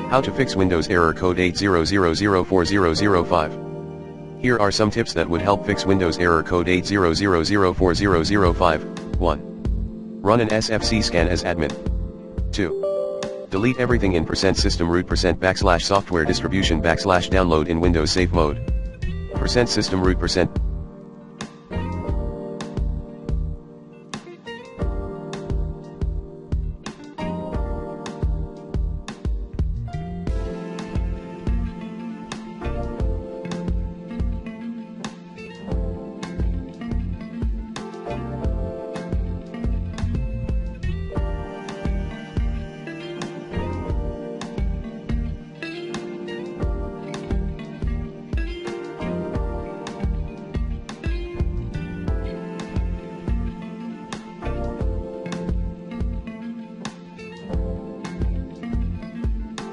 How to fix Windows error code 800040005. Here are some tips that would help fix Windows error code 800040005. 1. Run an SFC scan as admin. 2. Delete everything in %system root %software distribution /download in Windows safe mode. %system root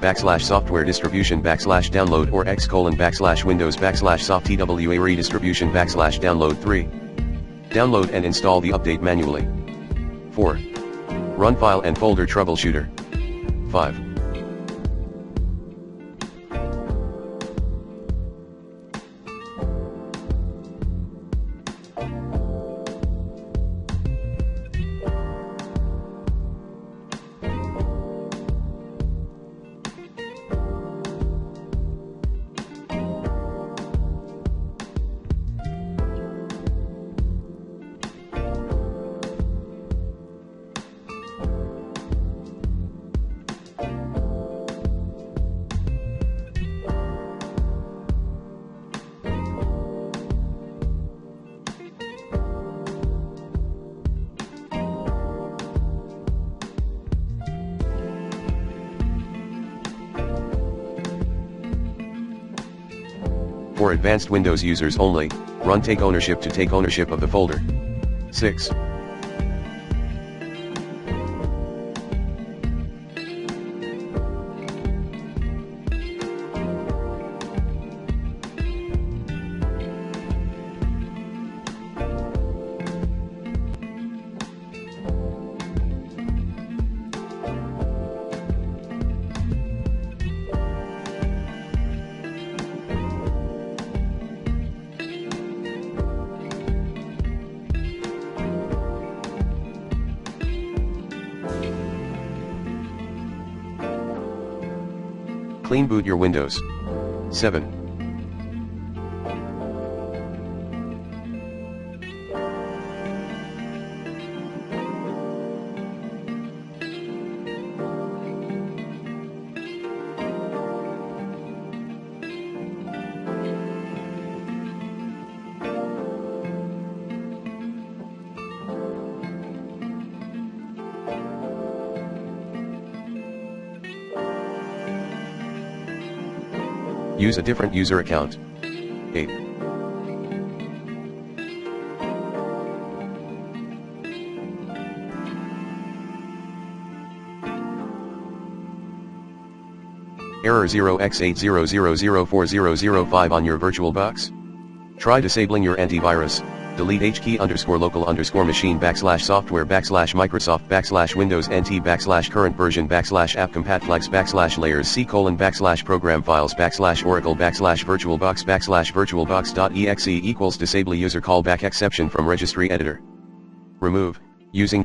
/software distribution /download or /windows /soft TWA redistribution /download. 3. Download and install the update manually. 4. Run file and folder troubleshooter. 5. For advanced Windows users only, run Take Ownership to take ownership of the folder. 6. Clean boot your Windows. 7. Use a different user account. 8. Error 0x800040005 on your VirtualBox? Try disabling your antivirus. Delete HKey_local_machine /software /Microsoft /Windows NT /current version /appcompatflex /layers C:/program files /Oracle /VirtualBox /VirtualBox.exe equals disable user callback exception from registry editor. Remove, using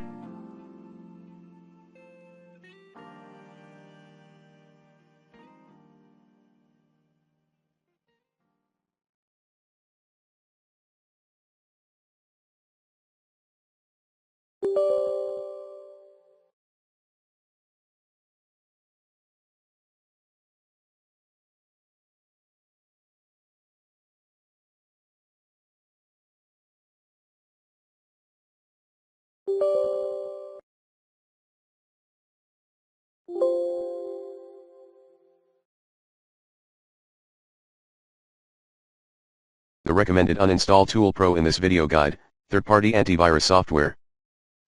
the recommended uninstall tool Pro in this video guide, third-party antivirus software.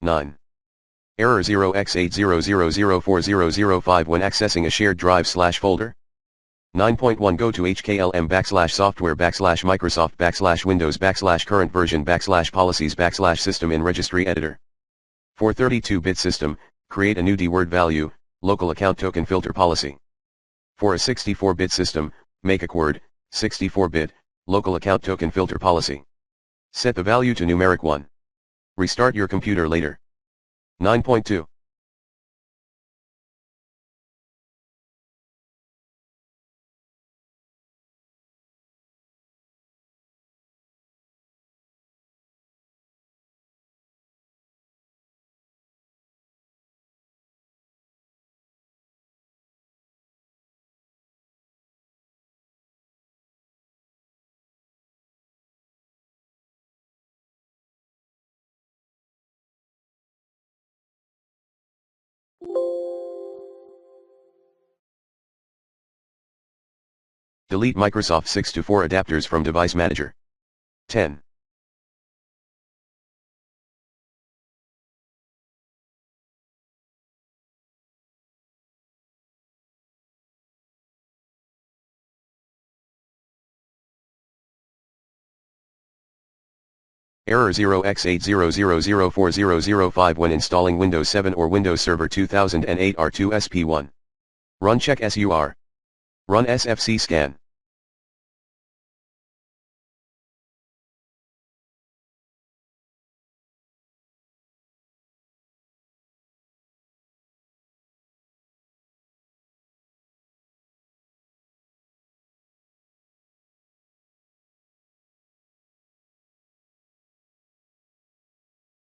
9. Error 0x800040005 when accessing a shared drive/folder. 9.1 Go to HKLM /software /Microsoft /Windows /current version /policies /system in registry editor. For 32-bit system, create a new DWORD value, local account token filter policy. For a 64-bit system, make a QWERTY, 64-bit, local account token filter policy. Set the value to numeric 1. Restart your computer later. 9.2. Delete Microsoft 624 adapters from Device Manager. 10. Error 0x80004005 when installing Windows 7 or Windows Server 2008 R2 SP1. Run check SUR. Run SFC scan.